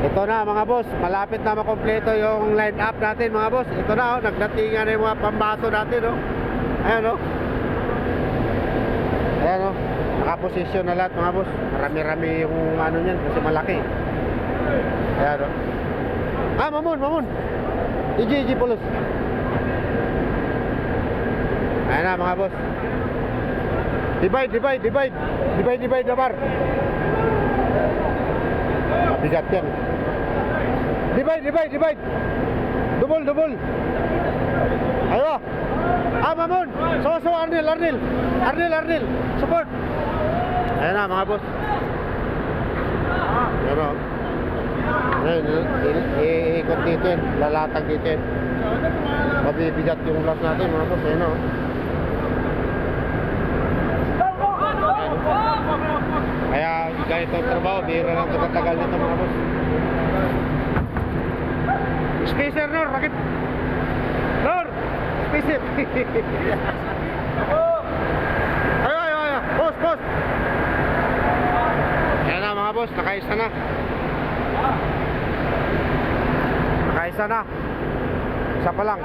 Ito na mga boss, malapit na makompleto yung line up natin mga boss. Ito na nagdatingan na yung mga pambato natin Ayan Ayan nakaposisyon na lahat mga boss. Marami-rami yung ano niyan kasi malaki. Ayan Mamon Iji pulos. Ayan na mga boss. Divide na bar. Mabigat yan. Divide. Double. Ayo. Mamon. So, Arnil. Support. Ayan na mga boss. Pero iikot dito yan. Lalatag dito yan. Mabibigat yung blast natin mga boss. Ayan o. Kaya ganito ang trabaho, bihira lang tagal nito mga boss. Spacer Nor, bakit? Nor! Spacer! Ayo! Boss! Ayan na mga boss, nakaisa na. Isa pa lang.